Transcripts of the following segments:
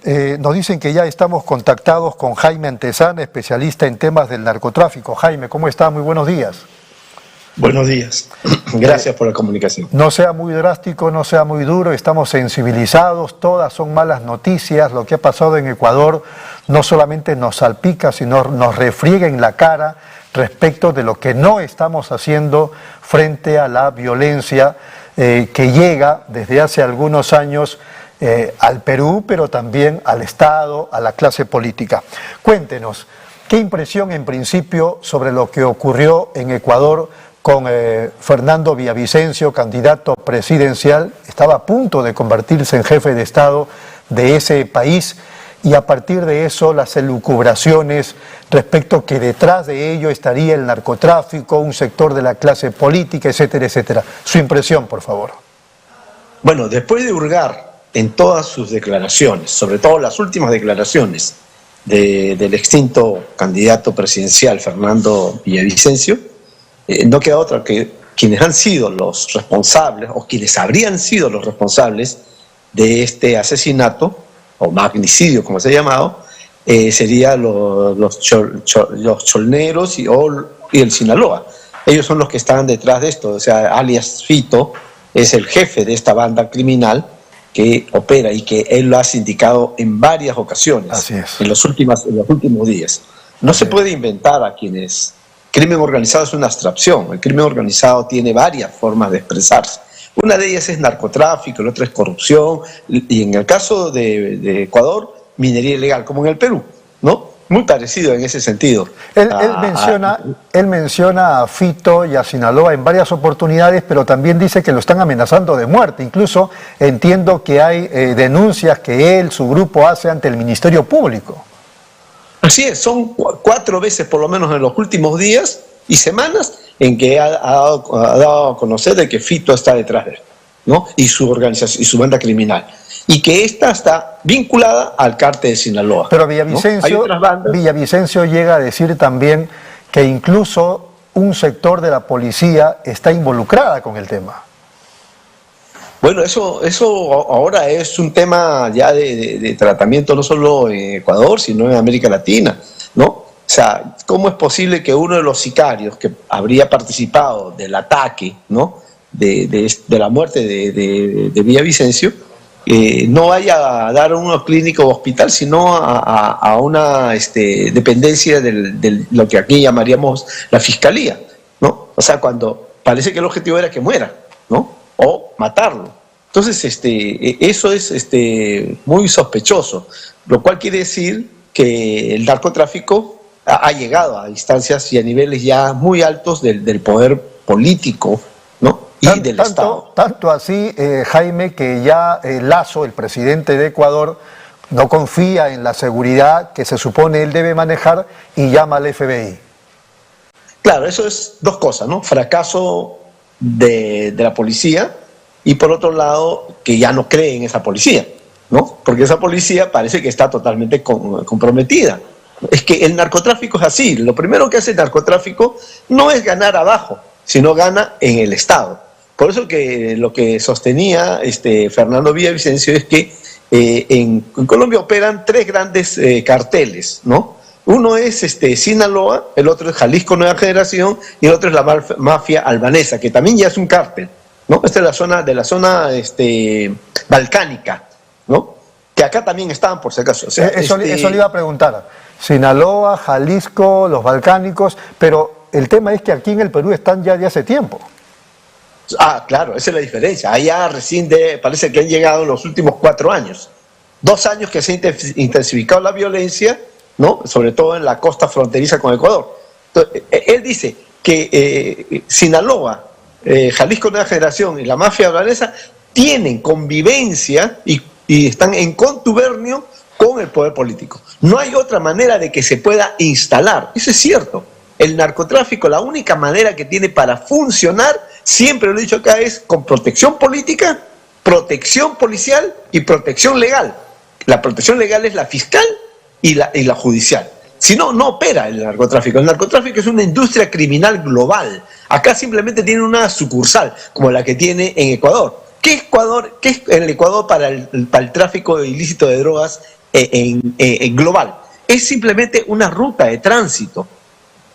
Nos dicen que ya estamos contactados con Jaime Antezana, especialista en temas del narcotráfico. Jaime, ¿cómo está? Muy buenos días. Buenos días. Gracias por la comunicación. No sea muy drástico, no sea muy duro, estamos sensibilizados, todas son malas noticias. Lo que ha pasado en Ecuador no solamente nos salpica, sino nos refriega en la cara respecto de lo que no estamos haciendo frente a la violencia que llega desde hace algunos años al Perú, pero también al Estado, a la clase política. Cuéntenos, ¿qué impresión en principio sobre lo que ocurrió en Ecuador con Fernando Villavicencio, candidato presidencial? Estaba a punto de convertirse en jefe de Estado de ese país, y a partir de eso las elucubraciones respecto que detrás de ello estaría el narcotráfico, un sector de la clase política, etcétera, etcétera. Su impresión, por favor. Bueno, después de hurgar en todas sus declaraciones, sobre todo las últimas declaraciones del extinto candidato presidencial Fernando Villavicencio, no queda otra que quienes han sido los responsables, o quienes habrían sido los responsables de este asesinato, o magnicidio como se ha llamado, serían los cholneros y el Sinaloa. Ellos son los que están detrás de esto, o sea, alias Fito es el jefe de esta banda criminal que opera y que él lo ha sindicado en varias ocasiones. Así es. En los últimos días. No se puede inventar a quienes... Crimen organizado es una abstracción. El crimen organizado tiene varias formas de expresarse. Una de ellas es narcotráfico, la otra es corrupción, y en el caso de Ecuador, minería ilegal, como en el Perú, ¿no? Muy parecido en ese sentido. Él menciona a Fito y a Sinaloa en varias oportunidades, pero también dice que lo están amenazando de muerte. Incluso entiendo que hay denuncias que él, su grupo, hace ante el Ministerio Público. Así es, son 4 veces por lo menos en los últimos días y semanas en que ha dado a conocer de que Fito está detrás de él, ¿no? Y su organización y su banda criminal. Y que esta está vinculada al cártel de Sinaloa. Pero Villavicencio, ¿no? Villavicencio llega a decir también que incluso un sector de la policía está involucrada con el tema. Bueno, eso ahora es un tema ya de tratamiento no solo en Ecuador, sino en América Latina, ¿no? O sea, ¿cómo es posible que uno de los sicarios que habría participado del ataque, ¿no? de la muerte de Villavicencio, no vaya a dar a una clínica o hospital, sino a una dependencia de lo que aquí llamaríamos la fiscalía, ¿no? O sea, cuando parece que el objetivo era que muera, ¿no? O matarlo. Entonces, eso es muy sospechoso, lo cual quiere decir que el narcotráfico ha llegado a instancias y a niveles ya muy altos del poder político, ¿no? Y del Estado. Tanto así, Jaime, que ya Lasso, el presidente de Ecuador, no confía en la seguridad que se supone él debe manejar y llama al FBI. Claro, eso es 2 cosas, ¿no? Fracaso de la policía y por otro lado que ya no cree en esa policía, ¿no? Porque esa policía parece que está totalmente comprometida. Es que el narcotráfico es así. Lo primero que hace el narcotráfico no es ganar abajo, sino gana en el Estado. Por eso que lo que sostenía Fernando Villavicencio es que en Colombia operan 3 grandes carteles, ¿no? Uno es Sinaloa, el otro es Jalisco Nueva Generación y el otro es la mafia albanesa, que también ya es un cártel, ¿no? Esta es la zona balcánica, ¿no? Que acá también estaban, por si acaso. O sea, eso le iba a preguntar. Sinaloa, Jalisco, los balcánicos, pero el tema es que aquí en el Perú están ya de hace tiempo. Ah, claro, esa es la diferencia. Allá recién parece que han llegado en los últimos 4 años. 2 años que se ha intensificado la violencia, ¿no? Sobre todo en la costa fronteriza con Ecuador. Entonces, él dice que Sinaloa, Jalisco Nueva Generación y la mafia albanesa tienen convivencia y están en contubernio con el poder político. No hay otra manera de que se pueda instalar. Eso es cierto. El narcotráfico, la única manera que tiene para funcionar, siempre lo he dicho acá, es con protección política, protección policial y protección legal. La protección legal es la fiscal y la judicial. Si no, no opera el narcotráfico. El narcotráfico es una industria criminal global. Acá simplemente tiene una sucursal, como la que tiene en Ecuador. ¿Qué es el Ecuador para el tráfico ilícito de drogas en global. Es simplemente una ruta de tránsito.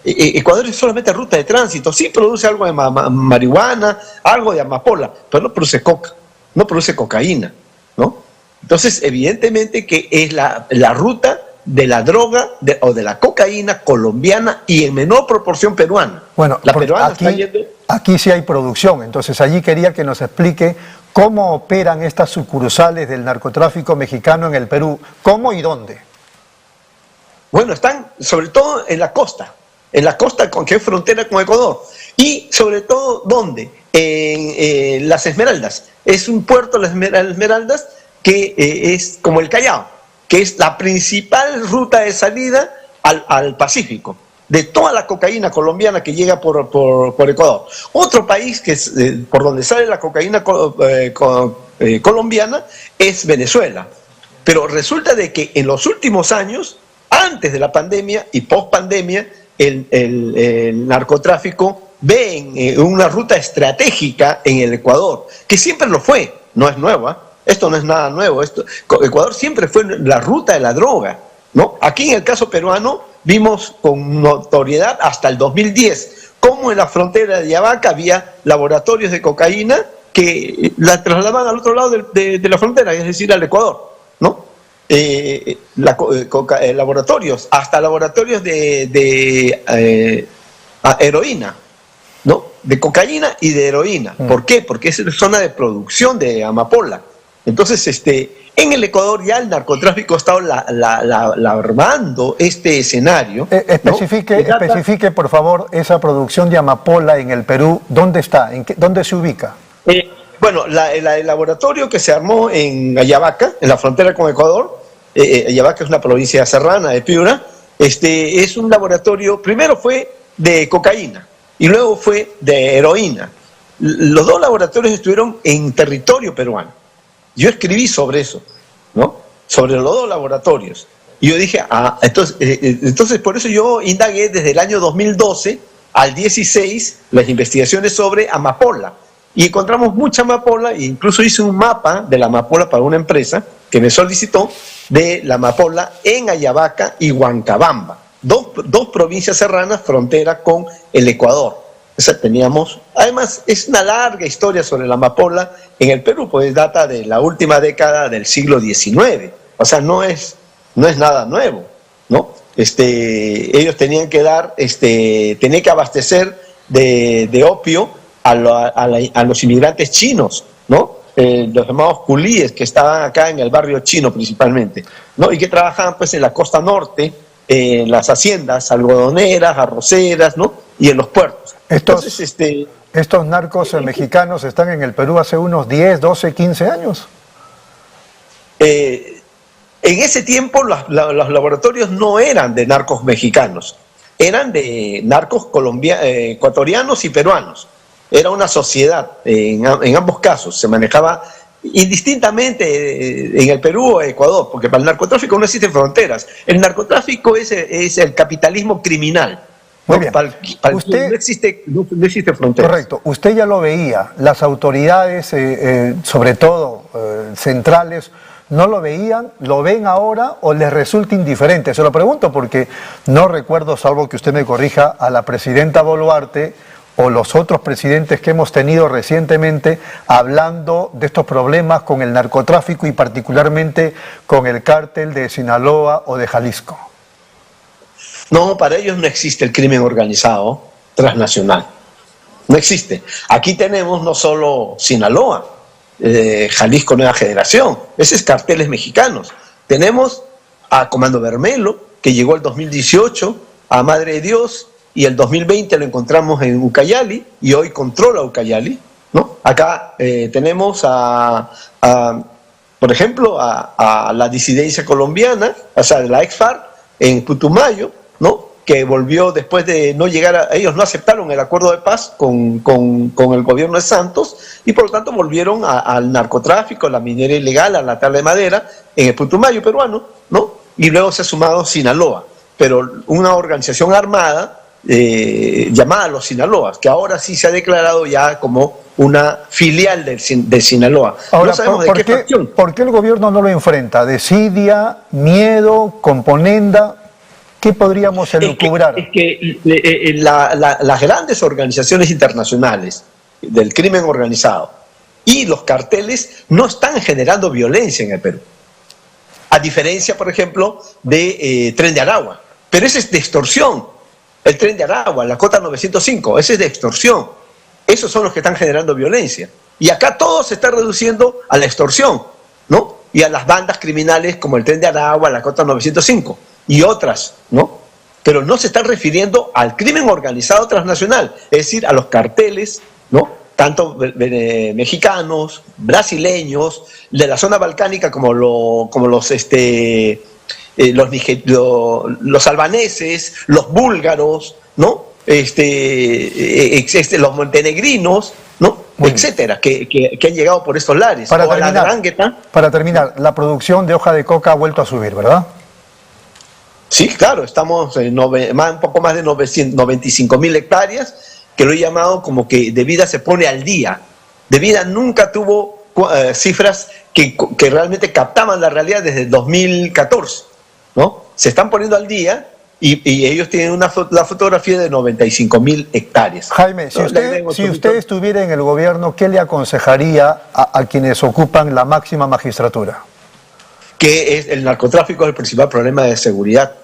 Ecuador es solamente ruta de tránsito. Sí produce algo de marihuana, algo de amapola, pero no produce coca, no produce cocaína, ¿no? Entonces, evidentemente que es la ruta de la droga o de la cocaína colombiana y en menor proporción peruana. Bueno, la peruana está yendo... Aquí sí hay producción, entonces allí quería que nos explique cómo operan estas sucursales del narcotráfico mexicano en el Perú, cómo y dónde. Bueno, están sobre todo en la costa que es frontera con Ecuador, y sobre todo, ¿dónde? En Las Esmeraldas. Es un puerto, Las Esmeraldas, que es como el Callao, que es la principal ruta de salida al Pacífico, de toda la cocaína colombiana que llega por Ecuador. Otro país que es, por donde sale la cocaína colombiana es Venezuela. Pero resulta de que en los últimos años, antes de la pandemia y post pandemia, el narcotráfico ve en una ruta estratégica en el Ecuador, que siempre lo fue, no es nueva, esto no es nada nuevo, Ecuador siempre fue la ruta de la droga, ¿no? Aquí en el caso peruano vimos con notoriedad hasta el 2010 cómo en la frontera de Ayabaca había laboratorios de cocaína que la trasladaban al otro lado de la frontera, es decir, al Ecuador, ¿no? Laboratorios, hasta laboratorios de heroína, ¿no? De cocaína y de heroína. ¿Por qué? Porque es zona de producción de amapola. Entonces, en el Ecuador ya el narcotráfico ha estado armando este escenario. Especifique, por favor, esa producción de amapola en el Perú, ¿dónde está? ¿Dónde se ubica? Bueno, el laboratorio que se armó en Ayabaca, en la frontera con Ecuador, Ayabaca es una provincia serrana de Piura, es un laboratorio, primero fue de cocaína y luego fue de heroína. Los dos laboratorios estuvieron en territorio peruano. Yo escribí sobre eso, ¿no? Sobre los dos laboratorios. Y yo dije, entonces por eso yo indagué desde el año 2012 al 16 las investigaciones sobre amapola. Y encontramos mucha amapola, e incluso hice un mapa de la amapola para una empresa que me solicitó de la amapola en Ayabaca y Huancabamba, dos provincias serranas, frontera con el Ecuador. O sea, teníamos, además es una larga historia sobre la amapola en el Perú, pues data de la última década del siglo XIX, o sea, no es nada nuevo, ¿no? Ellos tenían que abastecer de opio a los inmigrantes chinos, ¿no? Los llamados culíes que estaban acá en el barrio chino principalmente, ¿no? Y que trabajaban pues en la costa norte, en las haciendas algodoneras, arroceras, ¿no? Y en los puertos. Estos narcos mexicanos están en el Perú hace unos 10, 12, 15 años. En ese tiempo los laboratorios no eran de narcos mexicanos, eran de narcos ecuatorianos y peruanos. Era una sociedad, en ambos casos, se manejaba indistintamente en el Perú o Ecuador, porque para el narcotráfico no existen fronteras. El narcotráfico es el capitalismo criminal. Muy bien. No existe fronteras. Correcto. Usted ya lo veía, las autoridades, sobre todo centrales, ¿no lo veían? ¿Lo ven ahora o les resulta indiferente? Se lo pregunto porque no recuerdo, salvo que usted me corrija, a la presidenta Boluarte o los otros presidentes que hemos tenido recientemente hablando de estos problemas con el narcotráfico y particularmente con el cártel de Sinaloa o de Jalisco. No, para ellos no existe el crimen organizado transnacional. No existe. Aquí tenemos no solo Sinaloa, Jalisco Nueva Generación, esos carteles mexicanos. Tenemos a Comando Bermelo, que llegó el 2018, a Madre de Dios, y el 2020 lo encontramos en Ucayali, y hoy controla Ucayali, ¿no? Acá tenemos por ejemplo, a la disidencia colombiana, o sea, de la ex-FARC, en Putumayo, ¿no? Que volvió después de no llegar ellos no aceptaron el acuerdo de paz con el gobierno de Santos, y por lo tanto volvieron al narcotráfico, a la minería ilegal, a la tala de madera, en el Putumayo peruano, ¿no? Y luego se ha sumado Sinaloa, pero una organización armada llamada Los Sinaloas, que ahora sí se ha declarado ya como una filial de Sinaloa. Ahora, no sabemos de qué facción. ¿por qué el gobierno no lo enfrenta? ¿Desidia, miedo, componenda? ¿Qué podríamos elucubrar? Es que las grandes organizaciones internacionales del crimen organizado y los carteles no están generando violencia en el Perú. A diferencia, por ejemplo, de Tren de Aragua. Pero ese es de extorsión. El Tren de Aragua, la Cota 905, ese es de extorsión. Esos son los que están generando violencia. Y acá todo se está reduciendo a la extorsión, ¿no? Y a las bandas criminales como el Tren de Aragua, la Cota 905 y otras, ¿no? Pero no se está refiriendo al crimen organizado transnacional, es decir, a los carteles, ¿no? Tanto mexicanos, brasileños, de la zona balcánica como los albaneses, los búlgaros, ¿no? Los montenegrinos, ¿no? Etcétera, que han llegado por estos lares. Para terminar, la producción de hoja de coca ha vuelto a subir, ¿verdad? Sí, claro, estamos en un poco más de 95.000 hectáreas, que lo he llamado como que De Vida se pone al día. De Vida nunca tuvo cifras que realmente captaban la realidad desde el 2014, ¿no? Se están poniendo al día y ellos tienen la fotografía de 95.000 hectáreas. Jaime, si usted estuviera en el gobierno, ¿qué le aconsejaría a quienes ocupan la máxima magistratura? Que el narcotráfico es el principal problema de seguridad,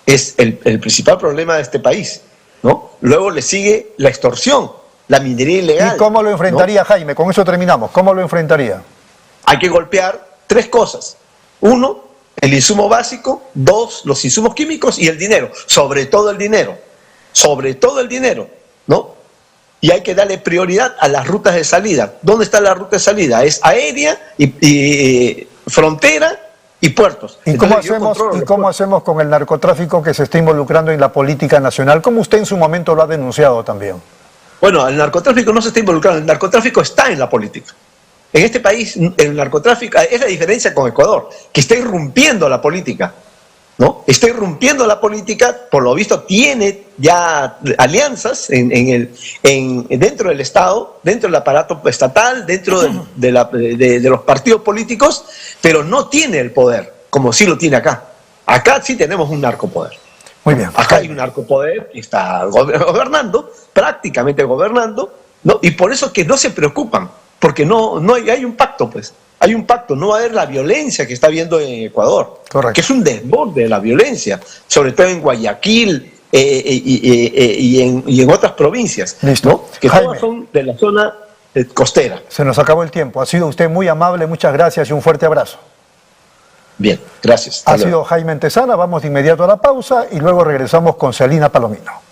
es el principal problema de este país, ¿no? Luego le sigue la extorsión, la minería ilegal. ¿Y cómo lo enfrentaría, ¿no? Jaime? Con eso terminamos. ¿Cómo lo enfrentaría? Hay que golpear tres cosas. Uno, el insumo básico. Dos, los insumos químicos y el dinero. Sobre todo el dinero. Sobre todo el dinero, ¿no? Y hay que darle prioridad a las rutas de salida. ¿Dónde está la ruta de salida? Es aérea y frontera y puertos. ¿Y cómo hacemos con el narcotráfico que se está involucrando en la política nacional? Como usted en su momento lo ha denunciado también. Bueno, el narcotráfico no se está involucrando, el narcotráfico está en la política. En este país el narcotráfico, es la diferencia con Ecuador, que está irrumpiendo la política, ¿no? Está irrumpiendo la política, por lo visto tiene ya alianzas dentro del Estado, dentro del aparato estatal, dentro de los partidos políticos, pero no tiene el poder, como sí lo tiene acá. Acá sí tenemos un narcopoder. Muy bien. Acá hay un narcopoder que está gobernando, prácticamente gobernando, ¿no? Y por eso que no se preocupan, porque no hay un pacto, pues. Hay un pacto, no va a haber la violencia que está habiendo en Ecuador. Correcto. Que es un desborde de la violencia, sobre todo en Guayaquil y en otras provincias. Listo. ¿No? Que Jaime, todas son de la zona costera. Se nos acabó el tiempo. Ha sido usted muy amable, muchas gracias y un fuerte abrazo. Bien, gracias. Ha sido Jaime Antesana, vamos de inmediato a la pausa y luego regresamos con Celina Palomino.